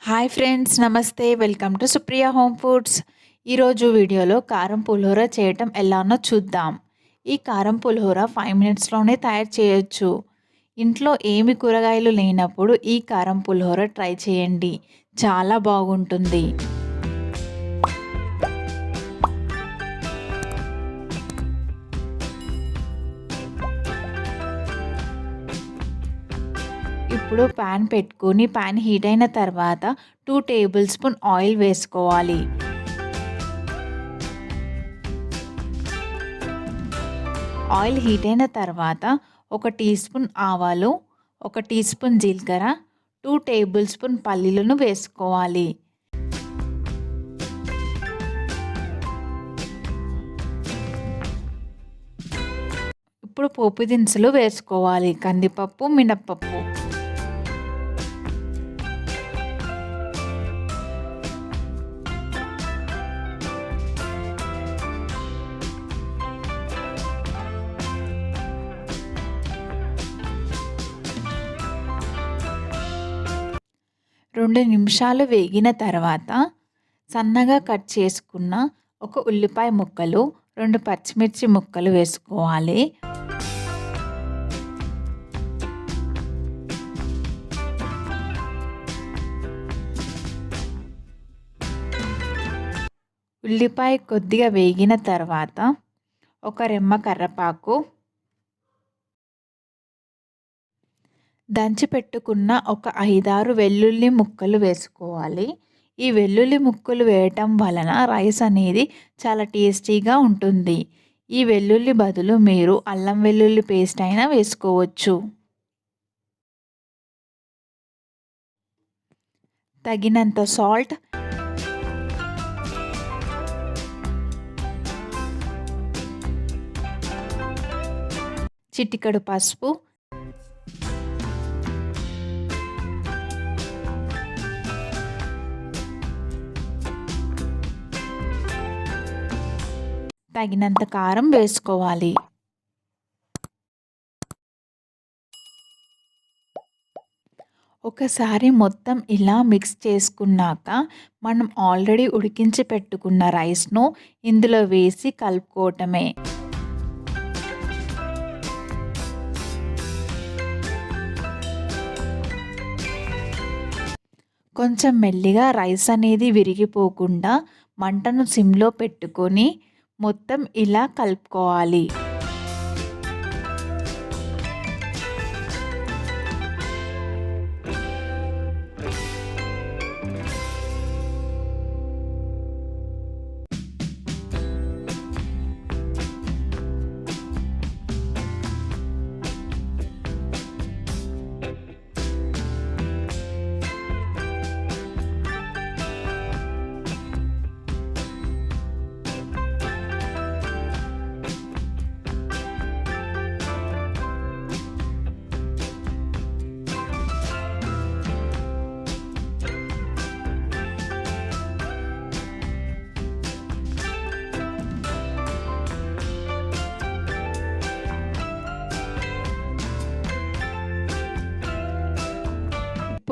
Hi friends, నమస్తే. Welcome to Supriya home foods. ఈరోజు వీడియోలో కారం పులిహోర చేయటం ఎలానో చూద్దాం. ఈ కారం పులిహోర 5 మినిట్స్లోనే తయారు చేయొచ్చు. ఇంట్లో ఏమి కూరగాయలు లేనప్పుడు ఈ కారం పులిహోర ట్రై చేయండి, చాలా బాగుంటుంది. ఇప్పుడు ప్యాన్ పెట్టుకొని ప్యాన్ హీట్ అయిన తర్వాత 2 టేబుల్ స్పూన్ ఆయిల్ వేసుకోవాలి. ఆయిల్ హీట్ అయిన తర్వాత 1 టీ స్పూన్ ఆవాలు, 1 టీ స్పూన్ జీలకర్ర, 2 టేబుల్ స్పూన్ పల్లీలను వేసుకోవాలి. ఇప్పుడు పోపు దినుసులు వేసుకోవాలి. కందిపప్పు, మినప్పప్పు. రెండు నిమిషాలు వేగిన తర్వాత సన్నగా కట్ చేసుకున్న ఒక ఉల్లిపాయ ముక్కలు, 2 పచ్చిమిర్చి ముక్కలు వేసుకోవాలి. ఉల్లిపాయ కొద్దిగా వేగిన తర్వాత ఒక రెమ్మ కరివేపాకు, దంచి పెట్టుకున్న ఒక 5-6 వెల్లుల్లి ముక్కలు వేసుకోవాలి. ఈ వెల్లుల్లి ముక్కలు వేయటం వలన రైస్ అనేది చాలా టేస్టీగా ఉంటుంది. ఈ వెల్లుల్లి బదులు మీరు అల్లం వెల్లుల్లి పేస్ట్ అయినా వేసుకోవచ్చు. తగినంత సాల్ట్, చిటికెడు పసుపు, తగినంత కారం వేసుకోవాలి. ఒకసారి మొత్తం ఇలా మిక్స్ చేసుకున్నాక మనం ఆల్రెడీ ఉడికించి పెట్టుకున్న రైస్ను ఇందులో వేసి కలుపుకోవటమే. కొంచెం మెల్లిగా రైస్ అనేది విరిగిపోకుండా మంటను సిమ్లో పెట్టుకొని మొత్తం ఇలా కలుపుకోవాలి.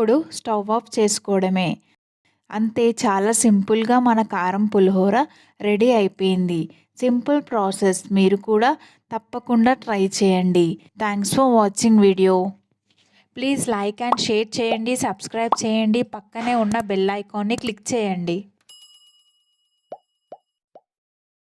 ఇప్పుడు స్టవ్ ఆఫ్ చేసుకోవడమే. అంతే, చాలా సింపుల్గా మన కారం పులిహోర రెడీ అయిపోయింది. సింపుల్ ప్రాసెస్, మీరు కూడా తప్పకుండా ట్రై చేయండి. Thanks for watching video. Please like and share చేయండి, సబ్స్క్రైబ్ చేయండి, పక్కనే ఉన్న బెల్ ఐకాన్ని క్లిక్ చేయండి.